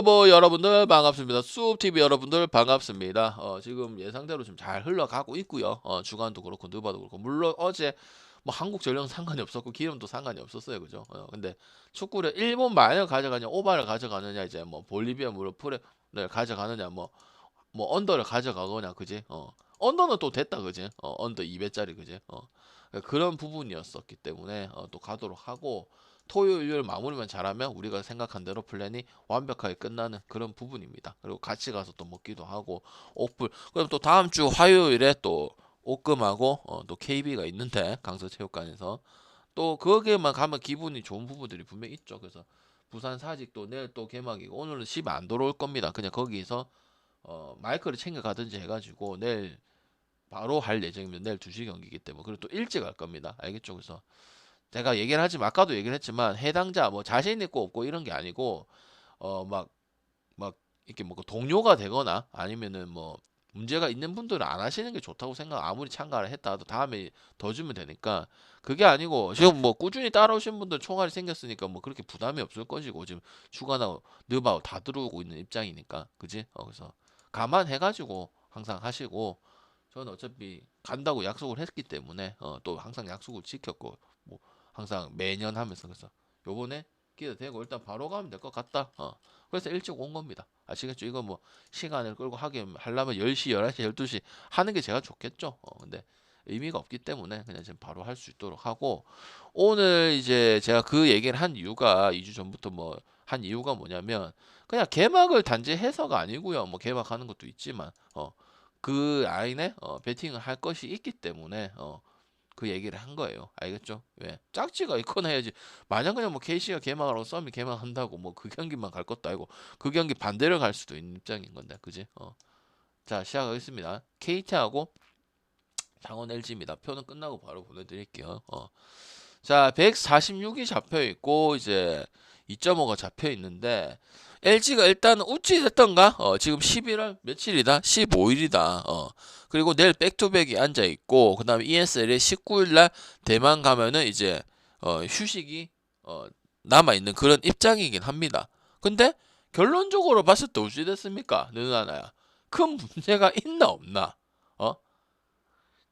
뭐 여러분들 반갑습니다. 수업TV 여러분들 반갑습니다. 지금 예상대로 좀 잘 흘러가고 있고요. 주간도 그렇고 느바도 그렇고 물론 어제 뭐 한국전력은 상관이 없었고 기름도 상관이 없었어요. 그죠? 근데 축구를 일본 마을 가져가냐 오바를 가져가느냐 이제 뭐 볼리비아 무릎 프레를 가져가느냐 뭐 언더를 가져가거나 그지? 언더는 또 됐다 그지? 언더 2배짜리 그지? 그런 부분이었었기 때문에 또 가도록 하고 토요일 마무리만 잘하면 우리가 생각한 대로 플랜이 완벽하게 끝나는 그런 부분입니다. 그리고 같이 가서 또 먹기도 하고 옥불 그럼 또 다음 주 화요일에 또 옥금하고 또 KB가 있는데 강서체육관에서 또 거기에만 가면 기분이 좋은 부분들이 분명히 있죠. 그래서 부산 사직도 내일 또 개막이고 오늘은 집에 안 돌아올 겁니다. 그냥 거기서 마이크를 챙겨 가든지 해가지고 내일 바로 할 예정입니다. 내일 2시 경기이기 때문에 그리고 또 일찍 갈 겁니다. 알겠죠? 그래서 제가 얘기를 하지만 아까도 얘기를 했지만 해당자 뭐 자신 있고 없고 이런 게 아니고 막 이렇게 뭐 동료가 되거나 아니면은 뭐 문제가 있는 분들은 안 하시는 게 좋다고 생각. 아무리 참가를 했다 하도 다음에 더 주면 되니까 그게 아니고 지금 뭐 꾸준히 따라오신 분들 총알이 생겼으니까 뭐 그렇게 부담이 없을 것이고 지금 휴가나 느바우 다 들어오고 있는 입장이니까 그지? 그래서 감안해가지고 항상 하시고 저는 어차피 간다고 약속을 했기 때문에 또 항상 약속을 지켰고 뭐 항상 매년 하면서 그래서 요번에 기도 되고 일단 바로 가면 될 것 같다. 그래서 일찍 온 겁니다. 아시겠죠? 이거 뭐 시간을 끌고 하려면 10시, 11시, 12시 하는 게 제가 좋겠죠. 근데 의미가 없기 때문에 그냥 지금 바로 할 수 있도록 하고 오늘 이제 제가 그 얘기를 한 이유가 2주 전부터 뭐 한 이유가 뭐냐면 그냥 개막을 단지 해서가 아니고요. 뭐 개막하는 것도 있지만 그 라인에 배팅을 할 것이 있기 때문에 그 얘기를 한 거예요. 알겠죠? 왜? 짝지가 있거나 해야지. 마냥 그냥 뭐 KC가 개막하고 썸이 개막한다고 뭐 그 경기만 갈 것도 아니고 그 경기 반대로 갈 수도 있는 입장인 건데, 그지? 자, 시작하겠습니다. KT하고 창원 LG입니다. 표는 끝나고 바로 보내드릴게요. 자, 146이 잡혀 있고 이제 2.5가 잡혀 있는데 LG가 일단 우찌 됐던가? 지금 11월 며칠이다? 15일이다. 그리고 내일 백투백이 앉아 있고 그다음에 ESL이 19일 날 대만 가면은 이제 휴식이 남아 있는 그런 입장이긴 합니다. 근데 결론적으로 봤을 때 우찌 됐습니까? 느나나야. 큰 문제가 있나 없나? 어?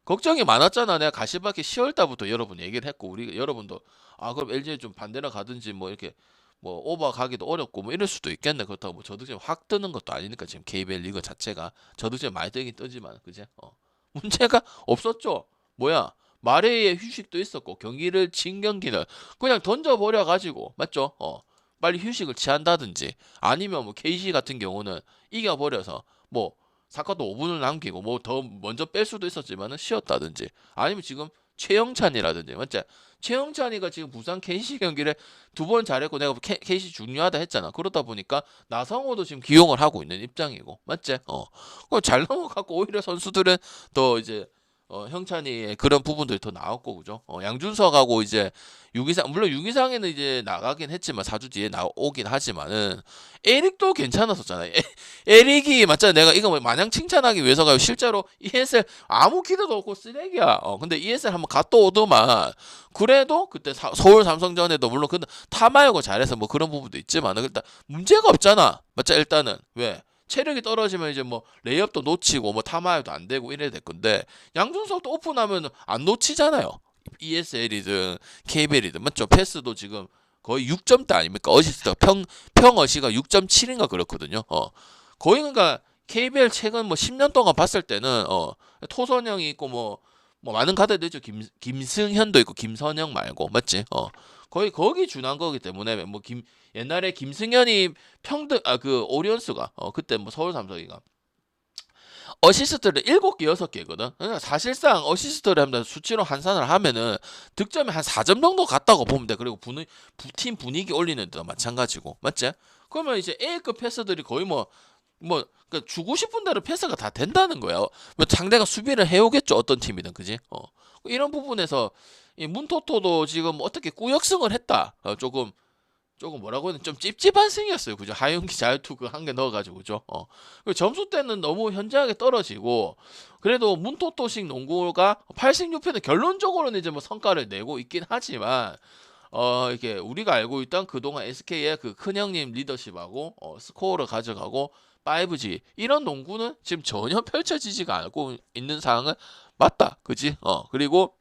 걱정이 많았잖아. 내가 가시밭길 10월 달부터 여러분 얘기를 했고 우리 여러분도 그럼 LG에 좀 반대로 가든지 뭐 이렇게 뭐 오버 가기도 어렵고 뭐 이럴 수도 있겠네. 그렇다고 뭐 저득점 확 뜨는 것도 아니니까 지금 KBL 리그 자체가 저득점 많이 뜨긴 뜨지만 그제? 문제가 없었죠. 뭐야? 마레이의 휴식도 있었고 경기를 진 경기는 그냥 던져버려 가지고 맞죠? 빨리 휴식을 취한다든지 아니면 뭐 KC 같은 경우는 이겨버려서 뭐 사카도 5분을 남기고 뭐 더 먼저 뺄 수도 있었지만은 쉬었다든지 아니면 지금 최영찬이라든지 맞지? 최영찬이가 지금 부산 KC 경기를 2번 잘했고 내가 KC 중요하다 했잖아. 그러다 보니까 나성호도 지금 기용을 하고 있는 입장이고 맞지? 그럼 잘 넘어갔고 오히려 선수들은 더 이제 형찬이의 그런 부분들이 더 나왔고 그죠? 양준석하고 이제 유기상 물론 유기상에는 이제 나가긴 했지만 4주 뒤에 나오긴 하지만은 에릭도 괜찮았었잖아요. 에릭이 맞잖아. 내가 이거 뭐 마냥 칭찬하기 위해서가 실제로 ESL 아무 기대도 없고 쓰레기야. 근데 ESL 한번 갔다 오더만 그래도 그때 서울 삼성전에도 물론 근데 타마요가 잘해서 뭐 그런 부분도 있지만 일단 문제가 없잖아. 맞자 일단은 왜? 체력이 떨어지면 이제 뭐 레이업도 놓치고 뭐 타마야도 안 되고 이래야 될 건데 양준석도 오픈하면 안 놓치잖아요. ESL이든 KBL이든 맞죠? 패스도 지금 거의 6점대 아닙니까? 어시스트 평어시가 6.7인가 그렇거든요. 거의 그러니까 KBL 최근 뭐 10년 동안 봤을 때는 토선형이 있고 뭐 많은 카드도 있죠. 김승현도 있고 김선영 말고 맞지? 거의 거기 준한 거기 때문에 뭐 옛날에 김승현이 평등 그 오리온스가 그때 뭐 서울 삼성이가 어시스트를 7개 6개거든. 그러니까 사실상 어시스트를 하면 수치로 환산을 하면은 득점이 한 4점 정도 갔다고 보면 돼. 그리고 팀 분위기 올리는 데도 마찬가지고. 맞지? 그러면 이제 A급 패스들이 거의 그러니까 주고 싶은 대로 패스가 다 된다는 거야. 뭐 상대가 수비를 해오겠죠. 어떤 팀이든. 그지? 이런 부분에서 이 문토토도 지금 어떻게 꾸역승을 했다. 조금 뭐라고 해야 되나 좀 찝찝한 승이었어요. 그죠? 하윤기 자유투 그 한 개 넣어가지고 그죠? 그리고 점수 때는 너무 현저하게 떨어지고 그래도 문토토식 농구가 86편은 결론적으로는 이제 뭐 성과를 내고 있긴 하지만 이게 우리가 알고 있던 그동안 SK의 그 큰형님 리더십하고 스코어를 가져가고 5G 이런 농구는 지금 전혀 펼쳐지지가 않고 있는 상황은 맞다. 그지? 그리고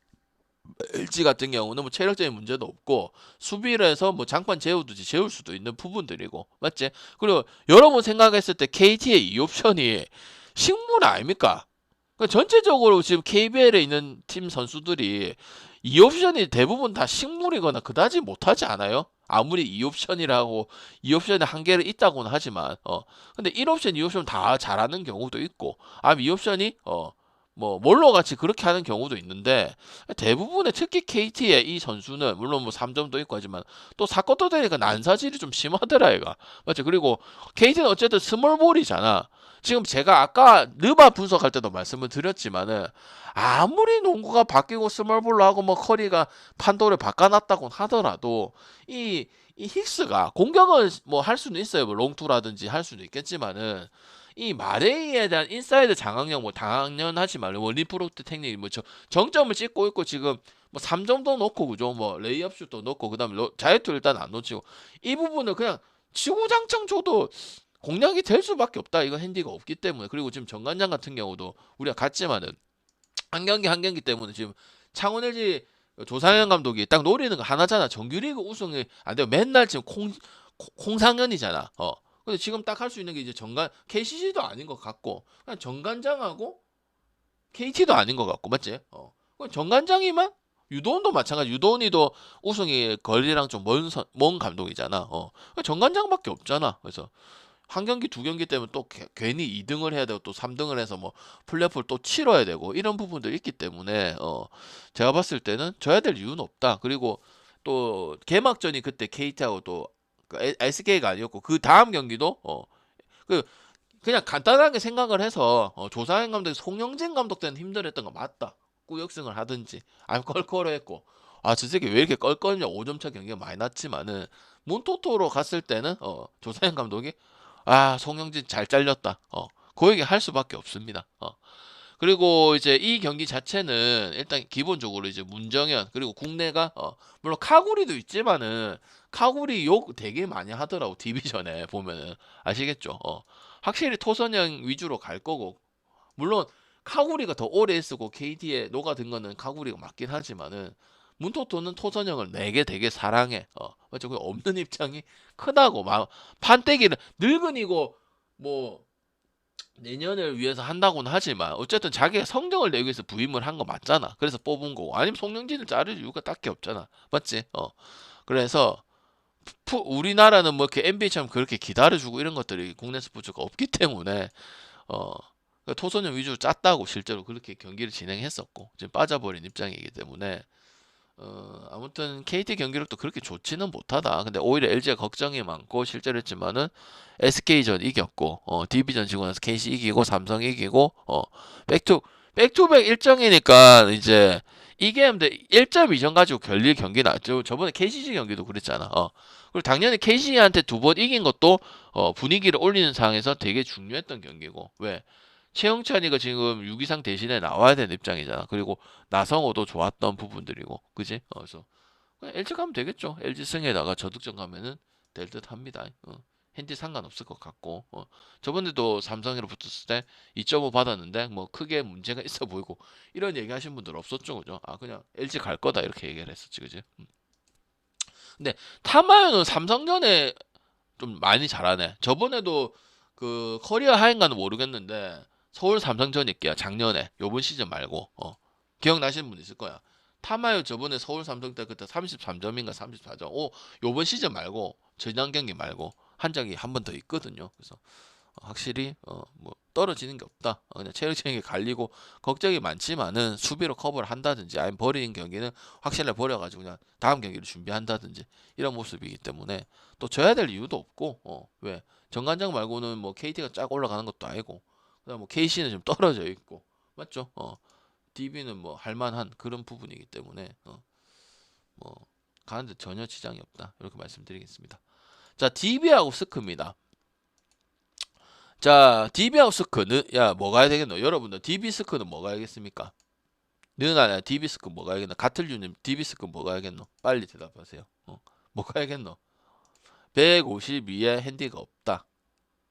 LG 같은 경우는 뭐 체력적인 문제도 없고 수비를 해서 뭐 장판 재우듯이 재울 수도 있는 부분들이고 맞지? 그리고 여러분 생각했을 때 KT의 이 옵션이 식물 아닙니까? 그러니까 전체적으로 지금 KBL에 있는 팀 선수들이 이 옵션이 대부분 다 식물이거나 그다지 못하지 않아요? 아무리 이 옵션이라고 이 옵션에 한계를 있다고는 하지만 근데 1옵션, 2옵션 다 잘하는 경우도 있고 이 옵션이 뭐 몰로 같이 그렇게 하는 경우도 있는데 대부분의 특히 KT의 이 선수는 물론 뭐 3점도 있고 하지만 또 사건도 되니까 난사질이 좀 심하더라 얘가 맞죠? 그리고 KT는 어쨌든 스몰볼이잖아. 지금 제가 아까 르바 분석할 때도 말씀을 드렸지만은 아무리 농구가 바뀌고 스몰볼로 하고 뭐 커리가 판도를 바꿔놨다고 하더라도 이 힉스가 공격은 뭐 할 수는 있어요. 뭐 롱투라든지 할 수는 있겠지만은 이 마레이에 대한 인사이드 장악력 뭐 당연하지만 뭐 리프로트 테크닉 뭐 정점을 찍고 있고 지금 뭐 3점도 넣고 그죠 뭐 레이업 슛도 넣고 그다음에 자유투 일단 안 놓치고 이 부분을 그냥 지구장창 줘도 공략이 될 수밖에 없다. 이거 핸디가 없기 때문에 그리고 지금 정관장 같은 경우도 우리가 같지만은 한 경기 한 경기 때문에 지금 창원 LG 조상현 감독이 딱 노리는 거 하나잖아. 정규리그 우승이 안 돼요. 맨날 지금 콩상현이잖아. 근데 지금 딱 할 수 있는 게 이제 KCC도 아닌 것 같고 그냥 정관장하고 KT도 아닌 것 같고 맞지? 정관장이만 유도원도 마찬가지. 유도원이도 우승이 거리랑 좀 먼 감독이잖아. 정관장밖에 없잖아. 그래서 한 경기 두 경기 때문에 또 괜히 2등을 해야 되고 또 3등을 해서 뭐 플레이오프를 또 치러야 되고 이런 부분들이 있기 때문에 제가 봤을 때는 져야 될 이유는 없다. 그리고 또 개막전이 그때 KT하고 또 SK가 아니었고 그 다음 경기도 그 그냥 간단하게 생각을 해서 조상현 감독이 송영진 감독 때는 힘들었던 거 맞다. 꾸역승을 하든지 아니면 껄껄했고 저 새끼 왜 이렇게 껄껄냐 5점 차 경기가 많이 났지만은 몬토토로 갔을 때는 조상현 감독이 송영진 잘 잘렸다. 그 얘기 할 수밖에 없습니다. 그리고 이제 이 경기 자체는 일단 기본적으로 이제 문정현 그리고 국내가 물론 카구리도 있지만은 카구리 욕 되게 많이 하더라고 디비전에 보면은 아시겠죠? 확실히 토선형 위주로 갈 거고 물론 카구리가 더 오래 쓰고 KT에 녹아든 거는 카구리가 맞긴 하지만은 문토토는 토선형을 내게 되게 사랑해. 맞죠? 그 없는 입장이 크다고 막 판때기를 늙은이고 뭐 내년을 위해서 한다고는 하지만 어쨌든 자기가 성적을 내기 위해서 부임을 한 거 맞잖아. 그래서 뽑은 거고 아니면 송영진을 자를 이유가 딱히 없잖아. 맞지? 그래서 우리나라는 뭐 이렇게 NBA처럼 그렇게 기다려주고 이런 것들이 국내 스포츠가 없기 때문에 토선형 위주로 짰다고 실제로 그렇게 경기를 진행했었고 지금 빠져버린 입장이기 때문에 아무튼 KT 경기력도 그렇게 좋지는 못하다. 근데 오히려 LG가 걱정이 많고 실제로 했지만은 SK전 이겼고 DB전 지고 나서 KC 이기고 삼성 이기고 백투백 일정이니까 이제 이게 근데 1.2점 가지고 결릴 경기 나죠. 저번에 KCC 경기도 그랬잖아. 그리고 당연히 KC한테 두 번 이긴 것도 분위기를 올리는 상황에서 되게 중요했던 경기고 왜 최영찬이가 지금 6위상 대신에 나와야 되는 입장이잖아. 그리고 나성호도 좋았던 부분들이고, 그지? 그래서 그냥 LG 가면 되겠죠. LG 승에다가 저득점 가면은 될 듯합니다. 핸디 상관없을 것 같고, 저번에도 삼성이랑 붙었을 때 2.5 받았는데 뭐 크게 문제가 있어 보이고 이런 얘기하신 분들 없었죠, 그죠? 그냥 LG 갈 거다 이렇게 얘기를 했었지, 그지? 근데 타마요는 삼성전에 좀 많이 잘하네. 저번에도 그 커리어 하인가는 모르겠는데 서울 삼성전 있게요. 작년에 요번 시즌 말고 기억나시는 분 있을 거야. 타마요 저번에 서울 삼성 때 그때 33점인가 34점. 요번 시즌 말고 지난 경기 말고 한 적이 한 번 더 있거든요. 그래서 확실히 뭐 떨어지는 게 없다. 그냥 체력적인 게 갈리고 걱정이 많지만은 수비로 커버를 한다든지 아니면 버리는 경기는 확실하게 버려가지고 그냥 다음 경기를 준비한다든지 이런 모습이기 때문에 또 져야 될 이유도 없고 왜 정관장 말고는 뭐 KT가 쫙 올라가는 것도 아니고 그다음 뭐 KC는 좀 떨어져 있고 맞죠? DB는 뭐 할만한 그런 부분이기 때문에 뭐 가는데 전혀 지장이 없다 이렇게 말씀드리겠습니다. 자 DB하고 스크입니다. 자, DB 하우스크는 뭐가 해야 되겠노? 여러분들 DB 스크는 뭐가 해야겠습니까? 느나야 DB스급 뭐 가야겠노? 가틀유님 DB스급 뭐 가야겠노? 빨리 대답하세요. 뭐 가야겠노? 152에 핸디가 없다.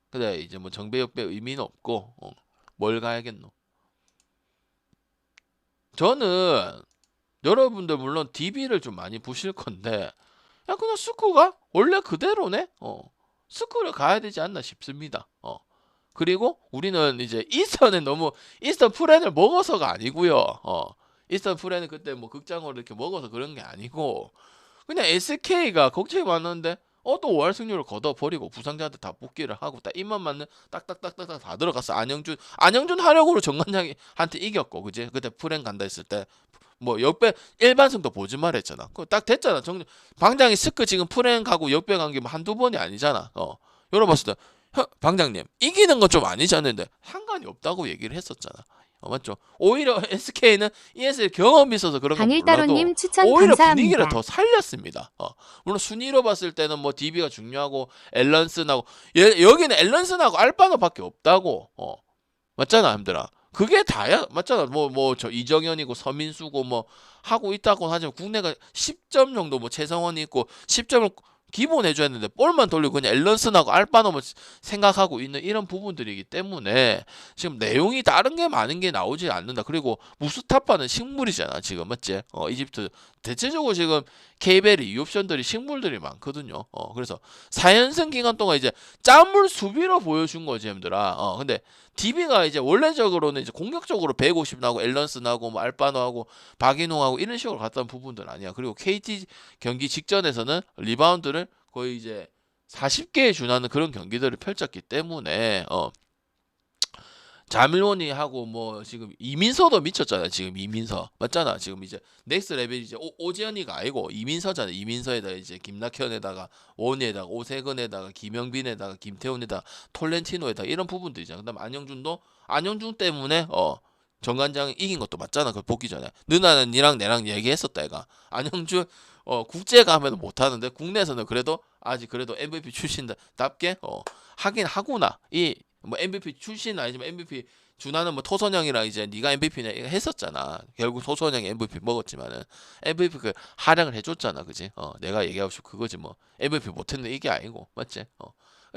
그래 이제 뭐 정배 역배 의미는 없고 뭘 가야겠노? 저는 여러분들 물론 DB를 좀 많이 보실 건데 야 그냥 스쿠가 원래 그대로네. 스쿠를 가야 되지 않나 싶습니다. 그리고 우리는 이제 이스턴은 너무 이스턴 프렌을 먹어서가 아니고요. 이스턴 프렌은 그때 뭐 극장으로 이렇게 먹어서 그런 게 아니고 그냥 SK가 걱정이 많았는데 또 5할 승률을 걷어버리고 부상자한테 다 복귀를 하고 딱 입만 맞는 딱딱딱딱딱 다 들어갔어. 안영준 하력으로 정관장한테 이겼고 그지? 그때 프렌 간다 했을 때 뭐 역배 일반승도 보지 말했잖아. 그거 딱 됐잖아. 방장이 스크 지금 프렌 가고 역배 간 게 뭐 한두 번이 아니잖아. 열어봤을 때 방장님 이기는 건 좀 아니지 않는데 상관이 없다고 얘기를 했었잖아. 맞죠? 오히려 SK는 ESL 경험이 있어서 그런 건 몰라도 당일따로님 추천 오히려 감사합니다. 분위기를 더 살렸습니다. 물론 순위로 봤을 때는 뭐 DB가 중요하고 앨런슨하고 여기는 앨런슨하고 알바노밖에 없다고. 맞잖아, 힘들아. 그게 다야, 맞잖아. 저 이정현이고 서민수고 뭐 하고 있다고 하지만 국내가 10점 정도 뭐 최성원이 있고 10점을 기본 해줘야 했는데 볼만 돌리고 그냥 앨런슨하고 알바노만 생각하고 있는 이런 부분들이기 때문에 지금 내용이 다른 게 많은 게 나오지 않는다. 그리고 무스타파는 식물이잖아 지금 맞지? 이집트 대체적으로 지금 KBL 이 옵션들이 식물들이 많거든요. 그래서 4연승 기간 동안 이제 짠물 수비로 보여준 거지 힘들아. 근데 DB가 이제 원래적으로는 이제 공격적으로 150 나고 앨런스 나고 뭐 알바노하고 박인홍하고 이런 식으로 갔던 부분들 아니야. 그리고 KT 경기 직전에서는 리바운드를 거의 이제 40개에 준하는 그런 경기들을 펼쳤기 때문에 자밀원이 하고 뭐 지금 이민서도 미쳤잖아. 지금 이민서 맞잖아. 지금 이제 넥스 레벨이 이제 오재현이가 아니고 이민서잖아. 이민서에다 이제 김낙현에다가 원희에다가 오세근에다가 김영빈에다가 김태훈에다가 톨렌티노에다가 이런 부분들이잖아. 그다음 안영준 때문에 정관장 이긴 것도 맞잖아. 그 복귀 전에 누나는 니랑 내랑 얘기했었다. 애가 안영준 국제 가면 못하는데 국내에서는 그래도 아직 그래도 MVP 출신답게 하긴 하구나. 이 뭐 MVP 출신은 아니지만 MVP 준하는 뭐 토선형이랑 이제 네가 MVP냐 했었잖아. 결국 토선형이 MVP 먹었지만은 MVP 그 하량을 해줬잖아, 그지? 내가 얘기하고 싶고 그거지 뭐 MVP 못했는 이게 아니고 맞지?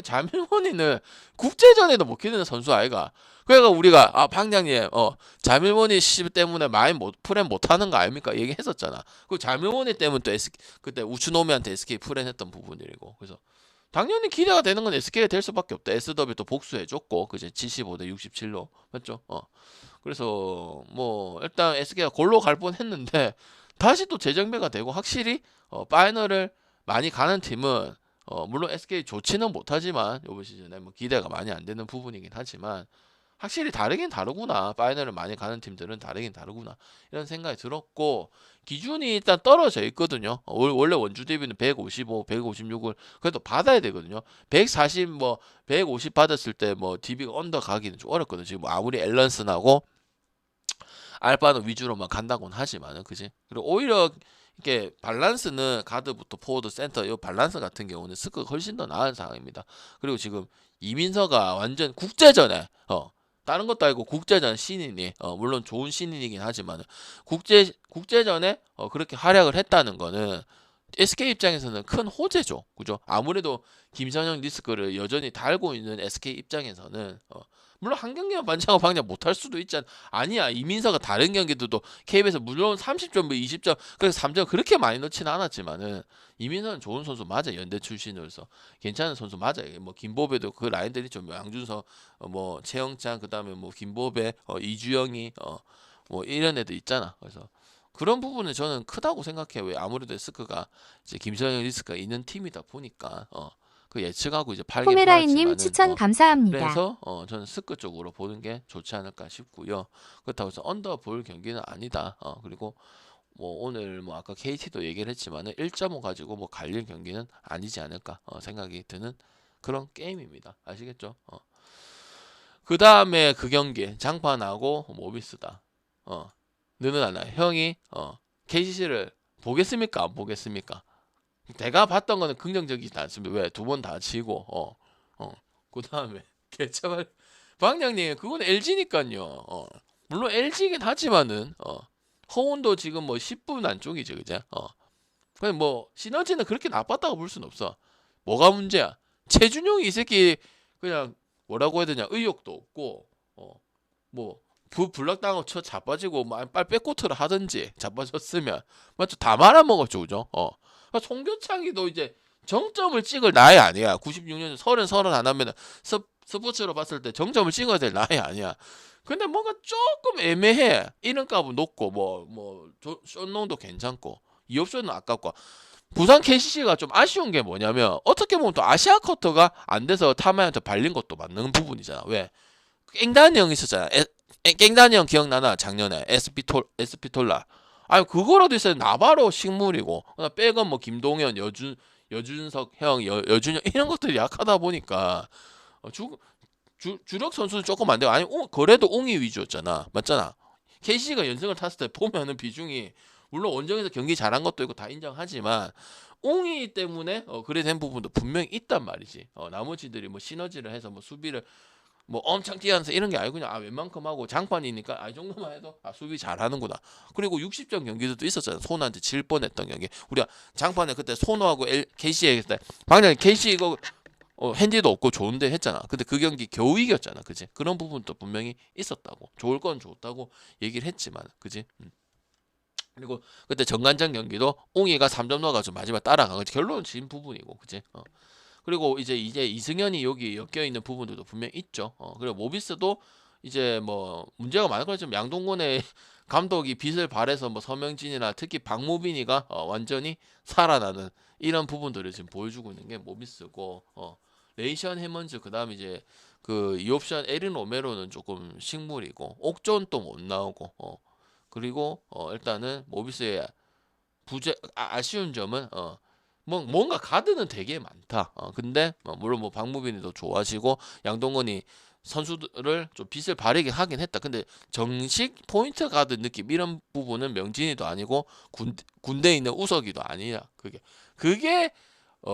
자밀원이는 국제전에도 못 기르는 선수 아이가. 그러니까 우리가 방장님 자밀원이 씨 때문에 많이 프렌 못하는 거 아닙니까? 얘기했었잖아. 그 자밀원이 때문에 또 그때 우츠노미한테 SK 프렌 했던 부분이고 그래서. 당연히 기대가 되는 건 SK가 될 수밖에 없다. SW 또 복수해줬고, 그제 75대 67로 맞죠? 그래서 뭐 일단 SK가 골로 갈 뻔했는데 다시 또 재정비가 되고 확실히 파이널을 많이 가는 팀은 물론 SK 좋지는 못하지만 이번 시즌에 뭐 기대가 많이 안 되는 부분이긴 하지만 확실히 다르긴 다르구나. 파이널을 많이 가는 팀들은 다르긴 다르구나. 이런 생각이 들었고 기준이 일단 떨어져 있거든요. 원래 원주 대비는 155, 156을 그래도 받아야 되거든요. 140 뭐 150 받았을 때 뭐 DB가 언더 가기는 좀 어렵거든요. 지금 아무리 앨런슨하고 알바노 위주로만 간다고는 하지만은 그지. 그리고 오히려 이게 밸런스는 가드부터 포워드 센터 이 밸런스 같은 경우는 스크가 훨씬 더 나은 상황입니다. 그리고 지금 이민서가 완전 국제전에 다른 것도 아니고 국제전 신인이 물론 좋은 신인이긴 하지만 국제전에 그렇게 활약을 했다는 거는 SK 입장에서는 큰 호재죠. 그죠? 아무래도 김선영 리스크를 여전히 달고 있는 SK 입장에서는 물론 한 경기만 반장하고 방장 못할 수도 있잖아. 아니야. 이민서가 다른 경기들도 KB에서 물론 30점, 20점, 그래서 3점 그렇게 많이 넣지는 않았지만은 이민서는 좋은 선수 맞아. 연대 출신으로서 괜찮은 선수 맞아. 뭐 김보배도 그 라인들이 좀 양준서, 뭐 최영찬, 그다음에 뭐 김보배, 이주영이 뭐 이런 애들 있잖아. 그래서 그런 부분은 저는 크다고 생각해요. 왜 아무래도 스크가 이제 김선영 리스크가 있는 팀이다 보니까 그 예측하고 이제 팔긴 포메라인님 팔았지만은 추천 감사합니다. 그래서 저는 스크 쪽으로 보는 게 좋지 않을까 싶고요. 그렇다고 해서 언더 볼 경기는 아니다. 그리고 뭐 오늘 뭐 아까 KT도 얘기를 했지만은 1.5 가지고 뭐 갈릴 경기는 아니지 않을까 생각이 드는 그런 게임입니다. 아시겠죠? 그 다음에 그 경기 장판하고 모비스다. 너는 하나 형이 KCC를 보겠습니까? 안 보겠습니까? 내가 봤던 거는 긍정적이지 않습니다. 왜? 두 번 다 지고 그 다음에 개차발 방장님 그건 LG니까요. 물론 LG이긴 하지만은 허운도 지금 뭐 10분 안쪽이지, 그제? 그냥 뭐 시너지는 그렇게 나빴다고 볼 수는 없어. 뭐가 문제야? 최준용이 이 새끼 그냥 뭐라고 해야 되냐? 의욕도 없고 뭐 블락당하고 쳐 자빠지고 뭐 빨리 백코트를 하든지 자빠졌으면 맞죠? 다 말아먹었죠, 그죠? 그러니까 송교창이도 이제 정점을 찍을 나이 아니야. 96년 30 안 하면은 스포츠로 봤을 때 정점을 찍어야 될 나이 아니야. 근데 뭔가 조금 애매해. 이름값은 높고 쇼농도 괜찮고 이옵션은 아깝고 부산 KCC가 좀 아쉬운 게 뭐냐면 어떻게 보면 또 아시아 커터가 안 돼서 타마한테 발린 것도 맞는 부분이잖아. 왜? 깽단이 형 있었잖아. 깽단이 형 기억나나? 작년에 에스피톨라. 아니 그거라도 있어야 나바로 식물이고 백은 뭐 김동현, 여준석 형, 여준형 이런 것들이 약하다 보니까 주력 선수는 조금 안 되고 아니 그래도 웅이 위주였잖아. 맞잖아. KC가 연승을 탔을 때 보면은 비중이 물론 원정에서 경기 잘한 것도 있고 다 인정하지만 웅이 때문에 그래 된 부분도 분명히 있단 말이지. 나머지들이 뭐 시너지를 해서 뭐 수비를 뭐 엄청 뛰어나서 이런 게 아니고 그냥 웬만큼 하고 장판이니까 이 정도만 해도 수비 잘하는구나. 그리고 60점 경기도 있었잖아. 손한테 질 뻔했던 경기. 우리가 장판에 그때 손호하고 KC에 그때 방금 KC 이거 핸디도 없고 좋은데 했잖아. 근데 그 경기 겨우 이겼잖아. 그지? 그런 부분도 분명히 있었다고. 좋을 건 좋다고 얘기를 했지만 그지? 그리고 그때 정관장 경기도 옹이가 3점 넣어가지고 마지막 따라간 거지. 결론은 진 부분이고 그지? 그리고 이제 이승현이 여기 엮여 있는 부분들도 분명 히 있죠. 그리고 모비스도 이제 뭐 문제가 많을 거지만 양동근의 감독이 빛을 발해서 뭐 서명진이나 특히 박무빈이가 완전히 살아나는 이런 부분들을 지금 보여주고 있는 게 모비스고 레이션 해먼즈 그다음 이제 그 이옵션 에린 로메로는 조금 식물이고 옥존 또 못 나오고 그리고 일단은 모비스의 아쉬운 점은 뭔가 가드는 되게 많다. 근데 물론 뭐 박무빈이도 좋아지고 양동근이 선수들을 좀 빛을 발하게 하긴 했다. 근데 정식 포인트 가드 느낌 이런 부분은 명진이도 아니고 군대에 있는 우석이도 아니야. 그게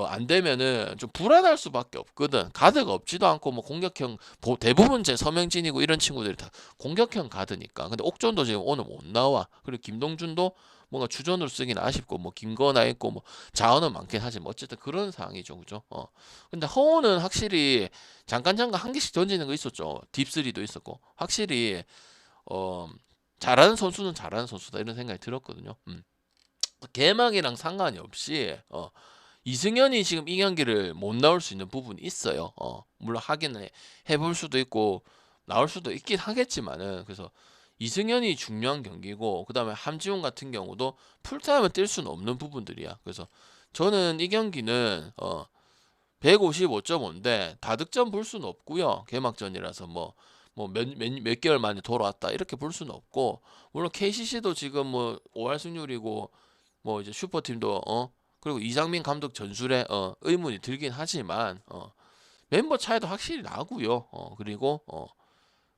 안 되면은 좀 불안할 수밖에 없거든. 가드가 없지도 않고 뭐 공격형 대부분 제 서명진이고 이런 친구들이 다 공격형 가드니까. 근데 옥존도 지금 오늘 못 나와. 그리고 김동준도 뭔가 주전으로 쓰긴 아쉽고 뭐 김건아 있고 뭐 자원은 많긴 하지만 어쨌든 그런 상황이죠, 그죠? 근데 허우는 확실히 잠깐 한 개씩 던지는 거 있었죠. 딥스리도 있었고 확실히 어 잘하는 선수는 잘하는 선수다 이런 생각이 들었거든요. 개막이랑 상관이 없이 이승현이 지금 이 경기를 못 나올 수 있는 부분이 있어요. 물론 하긴 해볼 수도 있고 나올 수도 있긴 하겠지만은 그래서 이승현이 중요한 경기고 그다음에 함지훈 같은 경우도 풀타임을 뛸 수는 없는 부분들이야. 그래서 저는 이 경기는 155.5인데 다득점 볼 수는 없고요. 개막전이라서 몇 개월 만에 돌아왔다 이렇게 볼 수는 없고 물론 KCC도 지금 뭐 5할 승률이고 뭐 이제 슈퍼팀도 그리고 이상민 감독 전술에 의문이 들긴 하지만 멤버 차이도 확실히 나고요. 그리고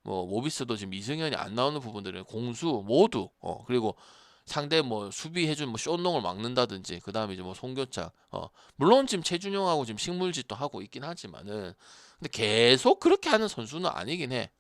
뭐 모비스도 지금 이승현이 안 나오는 부분들은 공수 모두 그리고 상대 뭐 수비해준 뭐 쇼농을 막는다든지 그 다음에 이제 뭐 송교창 물론 지금 최준용하고 지금 식물짓도 하고 있긴 하지만은 근데 계속 그렇게 하는 선수는 아니긴 해.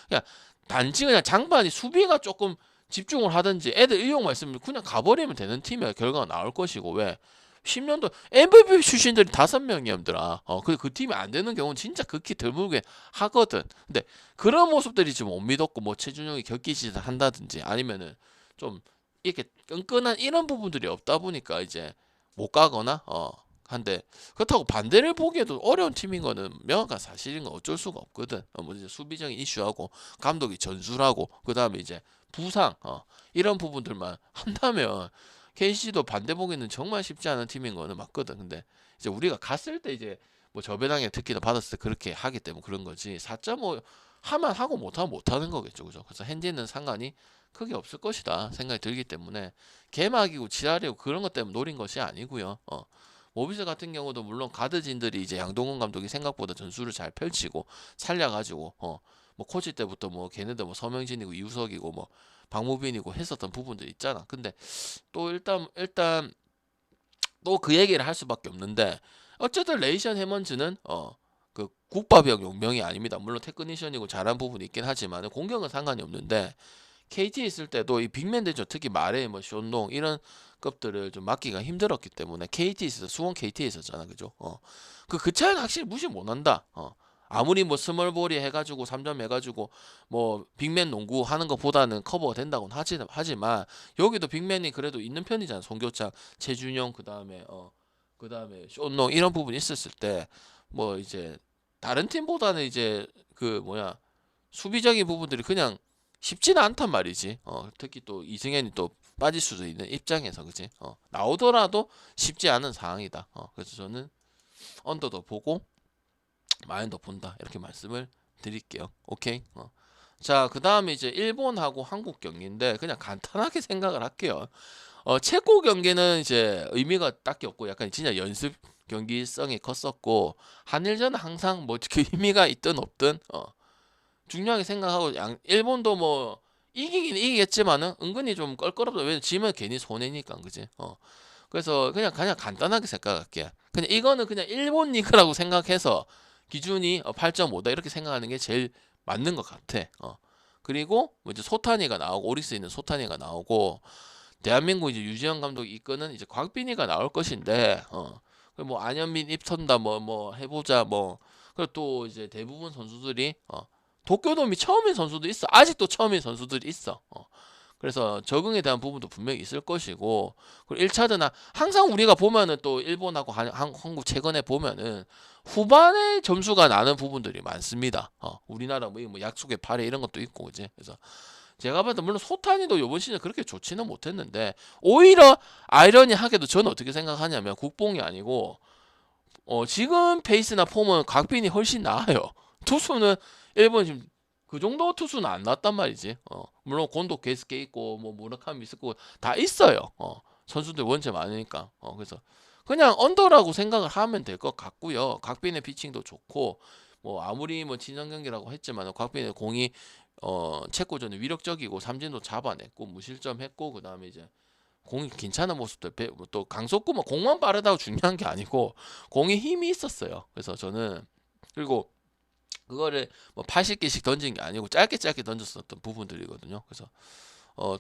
그냥 단지 그냥 장반이 수비가 조금 집중을 하든지 애들 의욕만 있으면 그냥 가버리면 되는 팀이야. 결과가 나올 것이고 왜 10년도 MVP 출신들이 5명이었더라. 그 팀이 안 되는 경우는 진짜 극히 드물게 하거든. 근데 그런 모습들이 지금 못 믿었고 뭐 최준용이 격기짓을 한다든지 아니면은 좀 이렇게 끈끈한 이런 부분들이 없다 보니까 이제 못 가거나 한데 그렇다고 반대를 보기에도 어려운 팀인 거는 명확한 사실인 건 어쩔 수가 없거든. 뭐 이제 수비적인 이슈하고 감독이 전술하고 그 다음에 이제 부상 이런 부분들만 한다면 KC도 반대 보기는 정말 쉽지 않은 팀인 거는 맞거든. 근데 이제 우리가 갔을 때 이제 뭐 저배당에 특히나 받았을 때 그렇게 하기 때문에 그런 거지. 4.5 하면 하고 못하면 못하는 거겠죠, 그죠? 그래서 핸디는 상관이 크게 없을 것이다 생각이 들기 때문에 개막이고 지랄이고 그런 것 때문에 노린 것이 아니고요. 모비스 같은 경우도 물론 가드진들이 이제 양동근 감독이 생각보다 전술을 잘 펼치고 살려가지고 뭐 코치 때부터 뭐 걔네들 뭐 서명진이고 이우석이고 뭐 박무빈이고 했었던 부분들 있잖아. 근데 또 일단 또 그 얘기를 할 수밖에 없는데 어쨌든 레이션 해먼즈는 그 국밥형 용병이 아닙니다. 물론 테크니션이고 잘한 부분이 있긴 하지만 공격은 상관이 없는데 KT 있을 때도 이 빅맨 대전 특히 마레 뭐 쇼농 이런 급들을 좀 막기가 힘들었기 때문에 KT 있어서 수원 KT에 있었잖아, 그죠? 그 차이는 확실히 무시 못한다. 아무리 뭐 스몰볼이 해가지고 3점 해가지고 뭐 빅맨 농구 하는 것보다는 커버가 된다고는 하지만 여기도 빅맨이 그래도 있는 편이잖아. 송교창, 최준용 그다음에 쇼농 이런 부분이 있었을 때 뭐 이제 다른 팀보다는 이제 그 뭐야 수비적인 부분들이 그냥 쉽지는 않단 말이지. 특히 또 이승현이 또 빠질 수도 있는 입장에서 그지. 나오더라도 쉽지 않은 상황이다. 그래서 저는 언더도 보고 마인도 본다 이렇게 말씀을 드릴게요. 오케이. 자, 그 다음에 이제 일본하고 한국 경기인데 그냥 간단하게 생각을 할게요. 체코 경기는 이제 의미가 딱히 없고 약간 진짜 연습 경기성이 컸었고 한일전은 항상 뭐 그 의미가 있든 없든 중요하게 생각하고 일본도 뭐 이기긴 이기겠지만은 은근히 좀 껄끄럽다. 왜냐면 지면 괜히 손해니까 그지. 그래서 그냥 간단하게 생각할게. 그냥 이거는 그냥 일본 리그라고 생각해서 기준이 8.5다 이렇게 생각하는 게 제일 맞는 것 같아. 그리고 뭐 이제 소타니가 나오고 오리스에 있는 소타니가 나오고 대한민국 이제 유지영 감독 이끄는 이제 곽빈이가 나올 것인데 뭐 안현민 입턴다 뭐 해보자 뭐 그리고 또 이제 대부분 선수들이 도쿄돔이 처음인 선수도 있어. 아직도 처음인 선수들이 있어. 그래서 적응에 대한 부분도 분명히 있을 것이고 그리고 1차전은 항상 우리가 보면은 또 일본하고 한국 최근에 보면은 후반에 점수가 나는 부분들이 많습니다. 우리나라 뭐 약속의 8회 이런 것도 있고 그지. 그래서 제가 봤을 때 물론 소탄이도 이번 시즌 그렇게 좋지는 못했는데 오히려 아이러니하게도 저는 어떻게 생각하냐면 국뽕이 아니고 지금 페이스나 폼은 각빈이 훨씬 나아요. 투수는 일본 지금 그 정도 투수는 안 났단 말이지. 물론 곤도 게스케 있고 뭐 무라카미 있고 다 있어요. 선수들 원체 많으니까. 그래서 그냥 언더라고 생각을 하면 될 것 같고요. 각빈의 피칭도 좋고 뭐 아무리 뭐 친선 경기라고 했지만 각빈의 공이 체코전은 위력적이고 삼진도 잡아냈고 무실점했고 그다음에 이제 공이 괜찮은 모습들 또 강속구 뭐 공만 빠르다고 중요한 게 아니고 공에 힘이 있었어요. 그래서 저는 그리고 그거를 뭐 80개씩 던진 게 아니고 짧게 던졌었던 부분들이거든요. 그래서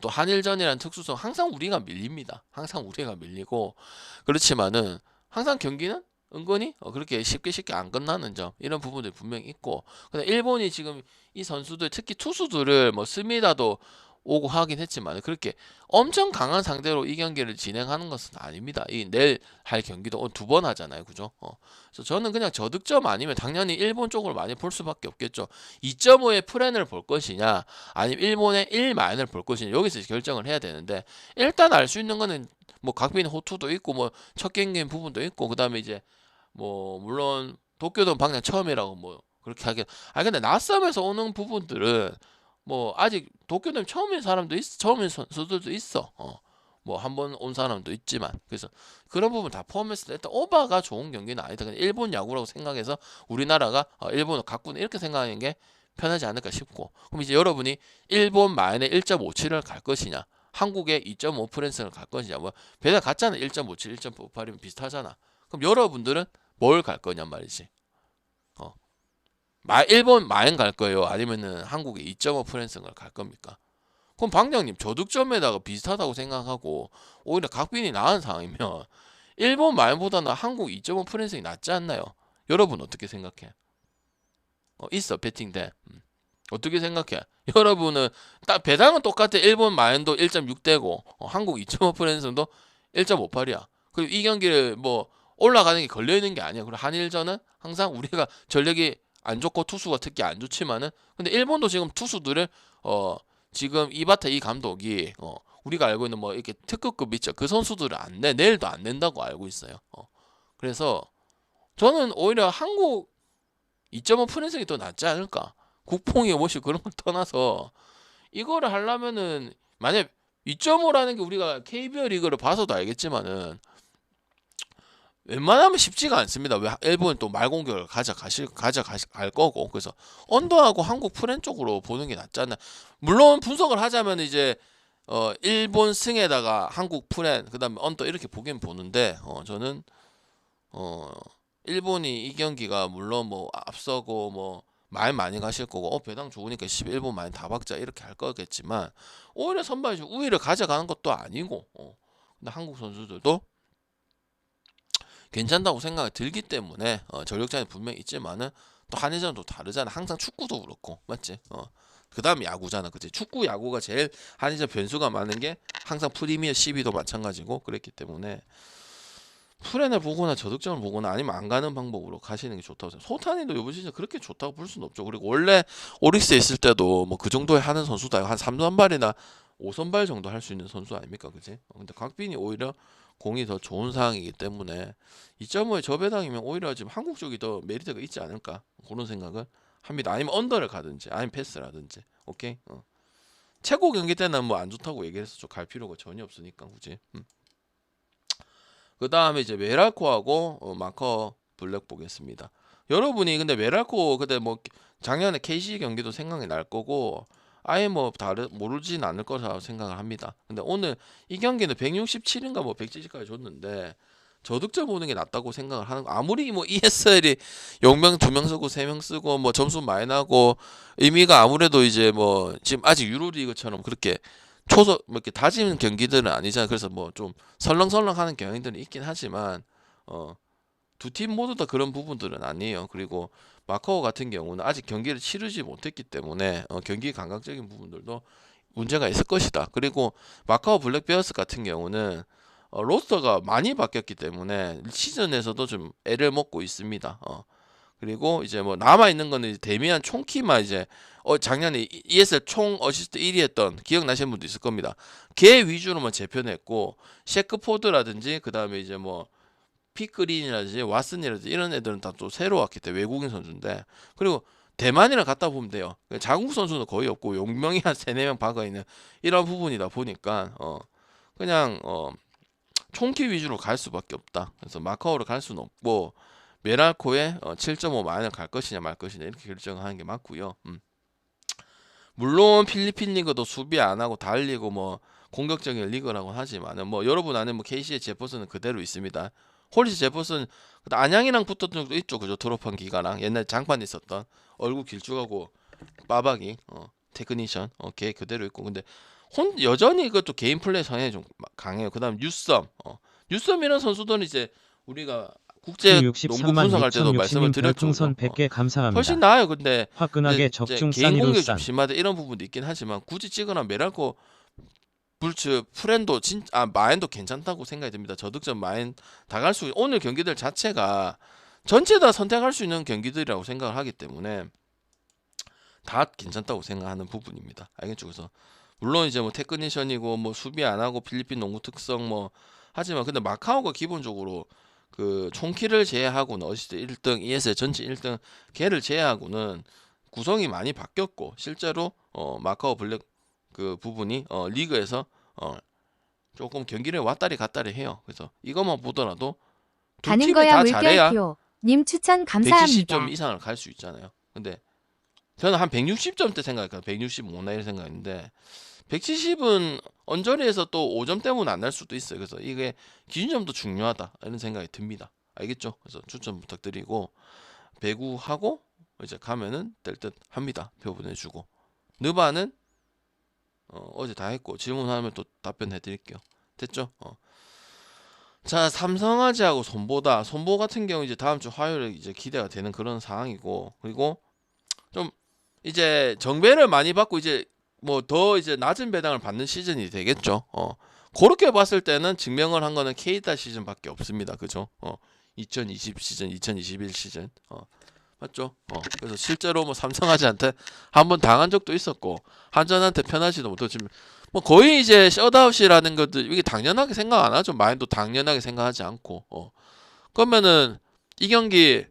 또 한일전이라는 특수성 항상 우리가 밀립니다. 항상 우리가 밀리고 그렇지만은 항상 경기는 은근히 그렇게 쉽게 안 끝나는 점 이런 부분들이 분명히 있고 근데 일본이 지금 이 선수들 특히 투수들을 뭐 스미다도 오고 하긴 했지만 그렇게 엄청 강한 상대로 이 경기를 진행하는 것은 아닙니다. 이 내일 할 경기도 2번 하잖아요. 그죠? 그래서 저는 그냥 저득점 아니면 당연히 일본 쪽으로 많이 볼 수밖에 없겠죠. 2.5의 프랜을 볼 것이냐 아니면 일본의 1마인을 볼 것이냐 여기서 결정을 해야 되는데 일단 알 수 있는 거는 뭐 각빈 호투도 있고 뭐 첫 경기인 부분도 있고 그다음에 이제 뭐 물론 도쿄돔 방향 처음이라고 뭐 그렇게 하긴 근데 낯섬에서 오는 부분들은 뭐 아직 도쿄돔 처음인 사람도 처음인 선수들도 있어. 뭐 한 번 온 사람도 있지만 그래서 그런 부분 다 포함했을 때 일단 오바가 좋은 경기는 아니다. 그냥 일본 야구라고 생각해서 우리나라가 일본을 갖고는 이렇게 생각하는 게 편하지 않을까 싶고 그럼 이제 여러분이 일본 마인의 1.57을 갈 것이냐 한국의 2.5 프랜스를 갈 것이냐 뭐 배달 같잖아. 1.57, 1.58이면 비슷하잖아. 그럼 여러분들은 뭘 갈 거냔 말이지. 일본 마인 갈 거예요? 아니면은 한국의 2.5 프랜스를 갈 겁니까? 그럼 방장님 저득점에다가 비슷하다고 생각하고 오히려 각빈이 나은 상황이면 일본 마인보다는 한국 2.5 프랜스이 낫지 않나요? 여러분 어떻게 생각해? 있어 배팅돼. 어떻게 생각해? 여러분은 딱 배당은 똑같아. 일본 마인도 1.6대고 한국 2.5 프랜스도 1.58이야. 그리고 이 경기를 뭐 올라가는 게 걸려 있는 게 아니야. 그리고 한일전은 항상 우리가 전력이 안 좋고 투수가 특히 안 좋지만은 근데 일본도 지금 투수들을 지금 이바타 이 감독이 우리가 알고 있는 뭐 이렇게 특급급 있죠. 그 선수들을 안 내. 내일도 안 낸다고 알고 있어요. 그래서 저는 오히려 한국 2.5 프랜스이 더 낫지 않을까? 국뽕이 뭐시 그런 걸 떠나서 이거를 하려면은 만약 2.5라는 게 우리가 KBO 리그를 봐서도 알겠지만은 웬만하면 쉽지가 않습니다. 왜 일본은 또 말공격을 가져갈 거고 그래서 언더하고 한국 프랜 쪽으로 보는 게 낫지 않나. 물론 분석을 하자면 이제 일본 승에다가 한국 프랜 그다음에 언더 이렇게 보긴 보는데 저는 일본이 이 경기가 물론 뭐 앞서고 뭐 많이 가실 거고 배당 좋으니까 11분 많이 다 박자 이렇게 할 거겠지만 오히려 선발이 좀 우위를 가져가는 것도 아니고 근데 한국 선수들도 괜찮다고 생각이 들기 때문에 전력장이 분명히 있지만은 또 한일전은 또 다르잖아. 항상 축구도 그렇고 맞지? 그 다음에 야구잖아. 그치? 축구 야구가 제일 한일전 변수가 많은 게 항상 프리미어 12도 마찬가지고 그랬기 때문에 프렌을 보거나 저득점을 보거나 아니면 안 가는 방법으로 가시는 게 좋다고 생각해요. 소탄이도 이번 시즌 그렇게 좋다고 볼 수는 없죠. 그리고 원래 오릭스에 있을 때도 뭐 그 정도에 하는 선수다. 한 3선발이나 5선발 정도 할 수 있는 선수 아닙니까? 그지? 근데 곽빈이 오히려 공이 더 좋은 상황이기 때문에 2.5의 저배당이면 오히려 지금 한국 쪽이 더 메리트가 있지 않을까 그런 생각을 합니다. 아니면 언더를 가든지 아니면 패스라든지 오케이? 최고 경기 때는 뭐 안 좋다고 얘기해서 갈 필요가 전혀 없으니까 굳이. 그 다음에 이제 메랄코하고 마커 블랙 보겠습니다. 여러분이 근데 메랄코 그때 뭐 작년에 KC 경기도 생각이 날 거고 아예 뭐 모르진 않을 거라고 생각을 합니다. 근데 오늘 이 경기는 167인가 뭐 170까지 줬는데 저득점 보는 게 낫다고 생각을 하는 거. 아무리 뭐 ESL이 0명 2명 쓰고 3명 쓰고 뭐 점수 많이 나고 의미가 아무래도 이제 뭐 지금 아직 유로리그처럼 그렇게 뭐 이렇게 다지는 경기들은 아니잖아요. 그래서 뭐 좀 설렁설렁하는 경향들은 있긴 하지만 두 팀 모두 다 그런 부분들은 아니에요. 그리고 마카오 같은 경우는 아직 경기를 치르지 못했기 때문에 경기 감각적인 부분들도 문제가 있을 것이다. 그리고 마카오 블랙베어스 같은 경우는 로스터가 많이 바뀌었기 때문에 시즌에서도 좀 애를 먹고 있습니다. 그리고 이제 뭐 남아 있는 거는 이제 데미안 총키만 이제 작년에 ESL 총 어시스트 1위 했던 기억나시는 분도 있을 겁니다. 걔 위주로만 재편했고 셰크포드라든지 그 다음에 이제 뭐 피크린이라든지 왓슨이라든지 이런 애들은 다 또 새로 왔기 때문에 외국인 선수인데 그리고 대만이랑 갖다 보면 돼요. 자국 선수는 거의 없고 용명이 한 3-4명 박아 있는 이런 부분이다 보니까 그냥 총키 위주로 갈 수밖에 없다. 그래서 마카오로 갈 수는 없고 메랄코에 7.5 마이너 갈 것이냐 말 것이냐 이렇게 결정하는 게 맞고요. 물론 필리핀 리그도 수비 안 하고 달리고 뭐 공격적인 리그라고 하지만은 뭐 여러분 아는 뭐 KC의 제퍼슨은 그대로 있습니다. 홀리스 제퍼슨 안양이랑 붙었던 적도 있죠. 그죠? 졸업한 기가랑 옛날 장판 있었던 얼굴 길쭉하고 빠박이 테크니션 걔 그대로 있고 근데 여전히 이것도 개인 플레이 성향이 좀 강해요. 그다음 뉴썸 뉴썸이라는 선수들은 이제 우리가 국제 농구 분석할 때도 말씀을 드렸죠. 별풍선 100개 감사합니다. 훨씬 나아요. 근데 화끈하게 이제 적중 개인 공격이 좀 싼이로싼. 심하다 이런 부분도 있긴 하지만 굳이 찍거나 메랄코 불츠 프렌도 마엔도 괜찮다고 생각이 듭니다. 저득점 마엔 다 갈 수 오늘 경기들 자체가 전체 다 선택할 수 있는 경기들이라고 생각을 하기 때문에 다 괜찮다고 생각하는 부분입니다. 알겠죠? 그래서 물론 이제 뭐 테크니션이고 뭐 수비 안 하고 필리핀 농구 특성 뭐 하지만 근데 마카오가 기본적으로 그 총키를 제외하고는 어시스트 1등, ESL 전체 1등 걔를 제외하고는 구성이 많이 바뀌었고 실제로 마카오 블랙 그 부분이 리그에서 조금 경기를 왔다리 갔다리 해요. 그래서 이것만 보더라도 두 가는 팀이 거야 다 잘해야 물결표. 님 추천 170점 감사합니다. 이상을 갈 수 있잖아요. 근데 저는 한 160점 대 생각했거든요. 165나 이런 생각인데 170은 언저리에서 또 5점 때문에 안 날 수도 있어요. 그래서 이게 기준점도 중요하다 이런 생각이 듭니다. 알겠죠? 그래서 추천 부탁드리고 배구하고 이제 가면은 될 듯 합니다. 표 보내주고 느바는 어제 다 했고 질문하면 또 답변해 드릴게요. 됐죠? 자 삼성화재하고 손보 같은 경우 이제 다음 주 화요일에 이제 기대가 되는 그런 상황이고 그리고 좀 이제 정배를 많이 받고 이제 뭐 더 이제 낮은 배당을 받는 시즌이 되겠죠. 그렇게 봤을 때는 증명을 한 거는 K다 시즌밖에 없습니다. 그죠? 2020 시즌, 2021 시즌. 맞죠? 그래서 실제로 뭐 삼성화재한테 한번 당한 적도 있었고 한전한테 편하지도 못하고 지금 뭐 거의 이제 셧아웃이라는 것들 이게 당연하게 생각 안 하죠. 마인도 당연하게 생각하지 않고 그러면은 이 경기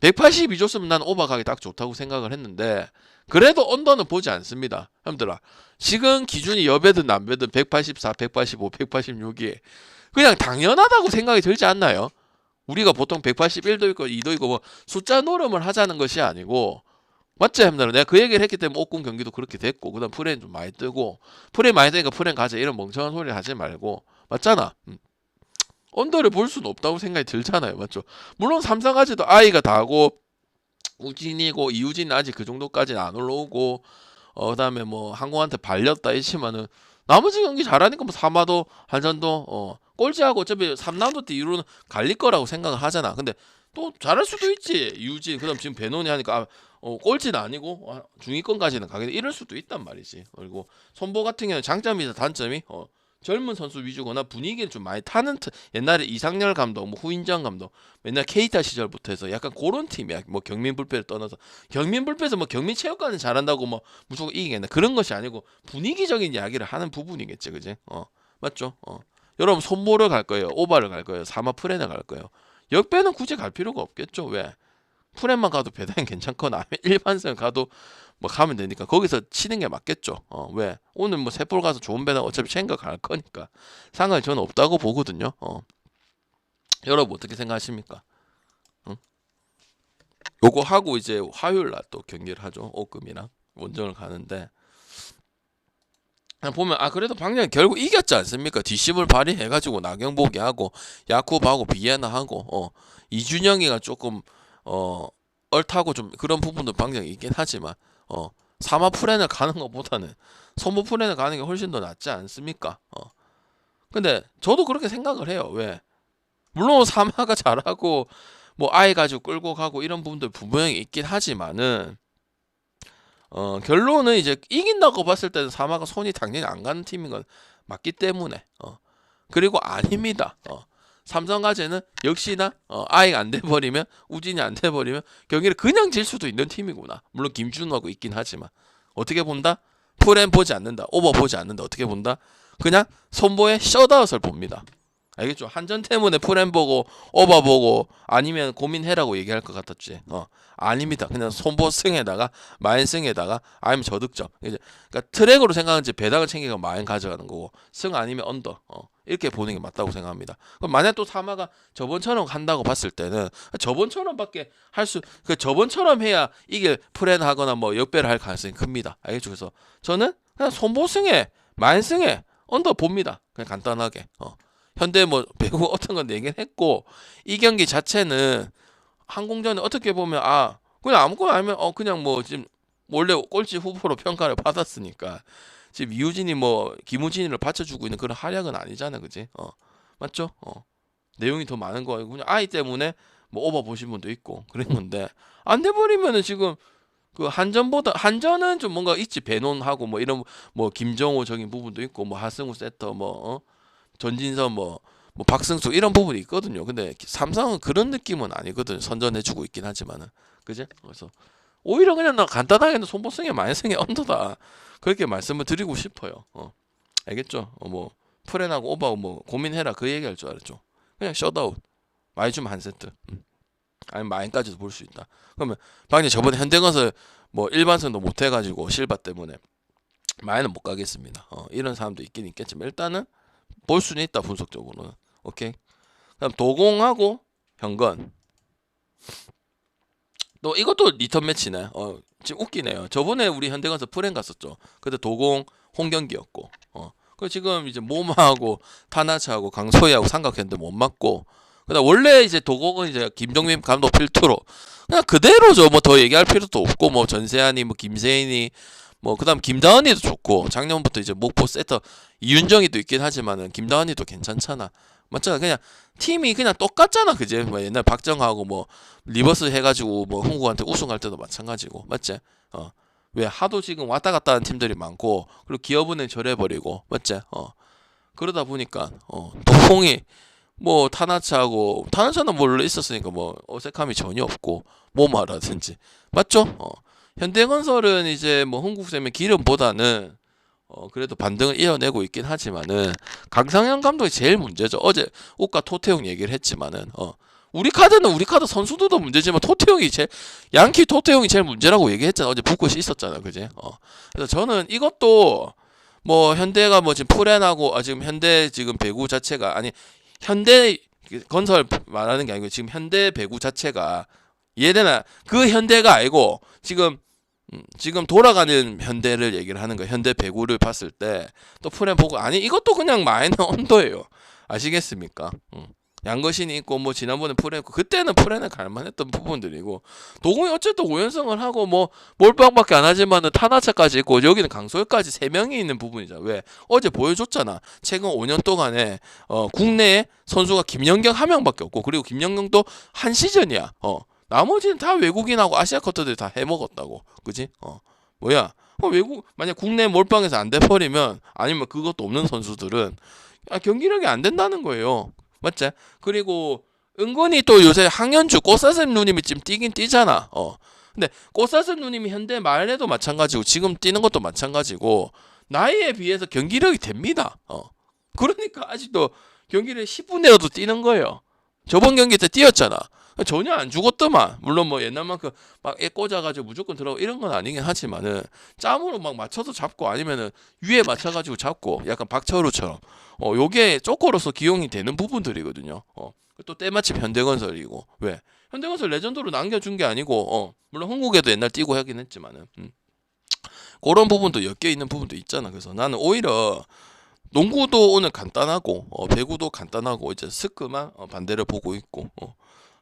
182 줬으면 난 오버가기 딱 좋다고 생각을 했는데 그래도 언더는 보지 않습니다. 형들아 지금 기준이 여배든 남배든 184, 185, 186이 그냥 당연하다고 생각이 들지 않나요? 우리가 보통 181도 있고 2도 있고 뭐 숫자 노름을 하자는 것이 아니고 맞지 형들아 내가 그 얘기를 했기 때문에 옥군 경기도 그렇게 됐고 그 다음 프레임 좀 많이 뜨고 프레임 많이 뜨니까 프레임 가자 이런 멍청한 소리 하지 말고 맞잖아. 언더를 볼 수는 없다고 생각이 들잖아요. 맞죠? 물론 삼성까지도 아이가 다고 우진이고 이우진은 아직 그 정도까지는 안 올라오고 그다음에 뭐 항공한테 발렸다 했지만은 나머지 경기 잘하니까 뭐 사마도 한전도 꼴찌하고 어차피 3라운드 때 이후로는 갈릴 거라고 생각을 하잖아. 근데 또 잘할 수도 있지. 이우진 그다음 지금 배논이 하니까 꼴찌는 아니고 중위권까지는 가겠다 이럴 수도 있단 말이지. 그리고 손보 같은 경우는 장점이자 단점이 젊은 선수 위주거나 분위기를 좀 많이 타는 옛날에 이상열 감독, 뭐 후인정 감독, 맨날 케이타 시절부터 해서 약간 그런 팀이야. 뭐 경민 불패를 떠나서 경민 불패에서 뭐 경민 체육관은 잘한다고 뭐 무조건 이기겠나 그런 것이 아니고 분위기적인 이야기를 하는 부분이겠지, 그지? 맞죠? 여러분 손보를 갈 거예요, 오바를 갈 거예요, 사마 프렌을 갈 거예요. 역배는 굳이 갈 필요가 없겠죠. 왜? 프렌만 가도 배당이 괜찮거나 일반선 가도 뭐 가면 되니까 거기서 치는 게 맞겠죠. 왜? 오늘 뭐 셋볼 가서 좋은 배당 어차피 챙겨 갈 거니까 상관이 저는 없다고 보거든요. 여러분 어떻게 생각하십니까? 응? 요거 하고 이제 화요일 날 또 경기를 하죠. 오금이랑 원정을 가는데 보면 그래도 방금 결국 이겼지 않습니까? 뒷심을 발휘해가지고 나경복이 하고 야쿠브하고 비에나 하고 이준영이가 조금 얼타고 좀 그런 부분도 방향이 있긴 하지만 사마 프렌을 가는 것보다는 손보 프렌을 가는 게 훨씬 더 낫지 않습니까? 근데 저도 그렇게 생각을 해요. 왜? 물론 사마가 잘하고 뭐 아이 가지고 끌고 가고 이런 부분들 분명히 있긴 하지만은 결론은 이제 이긴다고 봤을 때는 사마가 손이 당연히 안 가는 팀인 건 맞기 때문에 그리고 아닙니다. 삼성화재는 역시나 아이가 안 돼버리면 우진이 안 돼버리면 경기를 그냥 질 수도 있는 팀이구나. 물론 김준호하고 있긴 하지만 어떻게 본다? 프렌 보지 않는다. 오버 보지 않는다. 어떻게 본다? 그냥 손보의 셧아웃을 봅니다. 알겠죠? 한전 때문에 프렌 보고 오버 보고 아니면 고민해라고 얘기할 것 같았지. 아닙니다. 그냥 손보 승에다가 마인 승에다가 아니면 저득점. 그러니까 트랙으로 생각하는지 배당을 챙기고 마인 가져가는 거고 승 아니면 언더. 이렇게 보는 게 맞다고 생각합니다. 그럼 만약 또 사마가 저번처럼 한다고 봤을 때는 저번처럼밖에 저번처럼 해야 이게 프렌 하거나 뭐 역배를 할 가능성이 큽니다. 알겠죠? 그래서 저는 그냥 손보 승에 마인 승에 언더 봅니다. 그냥 간단하게. 현대 뭐 배구 어떤 건 얘기는 했고 이 경기 자체는 항공전에 어떻게 보면 그냥 아무거나 아니면 그냥 뭐 지금 원래 꼴찌 후보로 평가를 받았으니까 지금 이우진이 뭐 김우진이를 받쳐주고 있는 그런 활약은 아니잖아, 그지? 맞죠? 내용이 더 많은 거고 그냥 아이 때문에 뭐 오버 보신 분도 있고 그런 건데 안 돼버리면은 지금 그 한전은 좀 뭔가 있지 배논하고 뭐 이런 뭐 김정호적인 부분도 있고 뭐 하승우 세터 뭐 전진선 뭐 박승수 이런 부분이 있거든요. 근데 삼성은 그런 느낌은 아니거든. 선전해주고 있긴 하지만은 그지? 그래서 오히려 그냥 나 간단하게는 손보승에 마이승에 언더다 그렇게 말씀을 드리고 싶어요. 알겠죠? 뭐 프렌하고 오버하고 뭐 고민해라 그 얘기할 줄 알았죠. 그냥 셧아웃 많이 주면 한 세트 아니면 마인까지도 볼 수 있다. 그러면 방금 저번에 현대건설 뭐 일반선도 못 해가지고 실바 때문에 마인은 못 가겠습니다. 이런 사람도 있긴 있겠지만 일단은 볼 수는 있다 분석적으로는. 오케이. 그다음 도공하고 현건. 또 이것도 리턴 매치네. 지금 웃기네요. 저번에 우리 현대건설 프렌 갔었죠. 그때 도공 홍경기였고. 그 지금 이제 모마하고 타나차하고 강소희하고 삼각했는데 못 맞고. 그다음 원래 이제 도공은 이제 김정민 감독 필두로 그냥 그대로죠. 뭐 더 얘기할 필요도 없고 뭐 전세한이 뭐 김세인이 뭐 그다음 김다은이도 좋고 작년부터 이제 목포 세터 이윤정이도 있긴 하지만은 김다은이도 괜찮잖아. 맞잖아. 그냥 팀이 그냥 똑같잖아. 그제 뭐 옛날 박정하고 뭐 리버스 해가지고 뭐 흥국한테 우승할 때도 마찬가지고 맞지? 왜 하도 지금 왔다 갔다 하는 팀들이 많고 그리고 기업은행 절해버리고 맞지? 그러다 보니까 도공이 뭐 타나차는 원래 있었으니까 뭐 어색함이 전혀 없고 모마라든지 맞죠? 현대건설은 이제 뭐 흥국생명 기름보다는 그래도 반등을 이어내고 있긴 하지만은 강상현 감독이 제일 문제죠. 어제 우가 토태용 얘기를 했지만은 우리 카드 선수들도 문제지만 양키 토태용이 제일 문제라고 얘기했잖아. 어제 북구시 있었잖아, 그지? 그래서 저는 이것도 뭐 현대가 뭐 지금 프렌하고 지금 현대 지금 배구 자체가 아니 현대 건설 말하는 게 아니고 지금 현대 배구 자체가 이해되나? 그 현대가 아니고 지금 돌아가는 현대를 얘기를 하는 거예요. 현대 배구를 봤을 때 또 프렌 보고 아니 이것도 그냥 마이너 언더예요. 아시겠습니까? 양거신이 있고 뭐 지난번에 프레했고 그때는 프레는 갈만했던 부분들이고 도공이 어쨌든 5연승을 하고 뭐 몰빵밖에 안 하지만은 타나차까지 있고 여기는 강소열까지 3명이 있는 부분이잖아. 왜? 어제 보여줬잖아. 최근 5년 동안에 국내에 선수가 김연경 한 명밖에 없고 그리고 김연경도 한 시즌이야. 나머지는 다 외국인하고 아시아 컷들이 다 해먹었다고. 그지? 뭐야? 외국 만약 국내 몰빵에서 안 돼버리면 아니면 그것도 없는 선수들은 경기력이 안 된다는 거예요. 맞지? 그리고 은근히 또 요새 황현주 꽃사슴 누님이 지금 뛰긴 뛰잖아. 근데 꽃사슴 누님이 현대 말에도 마찬가지고 지금 뛰는 것도 마찬가지고 나이에 비해서 경기력이 됩니다. 그러니까 아직도 경기를 10분 내로도 뛰는 거예요. 저번 경기 때 뛰었잖아. 전혀 안 죽었더만. 물론 뭐 옛날만큼 막 애 꽂아가지고 무조건 들어가고 이런 건 아니긴 하지만은 짬으로 막 맞춰서 잡고 아니면은 위에 맞춰가지고 잡고 약간 박철우처럼 요게 쪼꼬로서 기용이 되는 부분들이거든요. 또 때마침 현대건설이고 왜? 현대건설 레전드로 남겨준 게 아니고 물론 한국에도 옛날 뛰고 하긴 했지만은 그런 부분도 엮여 있는 부분도 있잖아. 그래서 나는 오히려 농구도 오늘 간단하고 배구도 간단하고 이제 스크만 반대를 보고 있고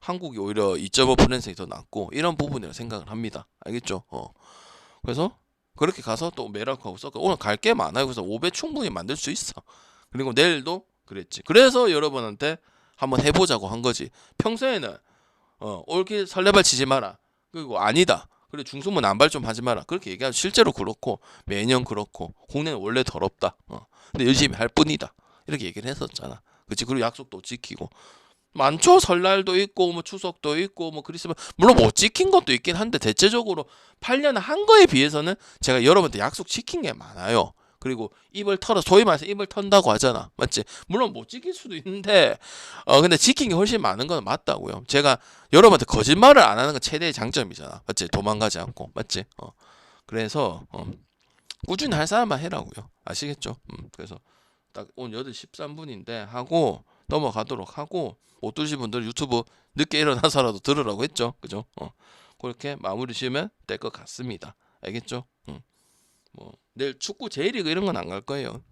한국이 오히려 2.5 프랜스이 더 낫고 이런 부분이라 생각을 합니다. 알겠죠? 그래서 그렇게 가서 또 메라크하고 섞어 오늘 갈 게 많아요. 그래서 5배 충분히 만들 수 있어. 그리고 내일도 그랬지. 그래서 여러분한테 한번 해보자고 한 거지. 평소에는 올길 설레발 치지 마라. 그리고 아니다. 그리고 중소문 안발 좀 하지 마라. 그렇게 얘기하면 실제로 그렇고 매년 그렇고 국내는 원래 더럽다. 근데 열심히 할 뿐이다. 이렇게 얘기를 했었잖아. 그치? 그리고 약속도 지키고. 많죠. 설날도 있고 뭐 추석도 있고 뭐 크리스마스 물론 못 지킨 것도 있긴 한데 대체적으로 8년 한 거에 비해서는 제가 여러분한테 약속 지킨 게 많아요. 그리고 입을 털어 소위 말해서 입을 턴다고 하잖아. 맞지? 물론 못 지킬 수도 있는데 근데 지킨 게 훨씬 많은 건 맞다고요. 제가 여러분한테 거짓말을 안 하는 건 최대의 장점이잖아. 맞지? 도망가지 않고. 맞지? 그래서 꾸준히 할 사람만 해라고요. 아시겠죠? 그래서 딱 오늘 8시 13분인데 하고 넘어가도록 하고 못 들으신 분들 유튜브 늦게 일어나서라도 들으라고 했죠. 그죠? 그렇게 마무리 지으면 될 것 같습니다. 알겠죠? 뭐 내일 축구 J리그 이런 건 안 갈 거예요.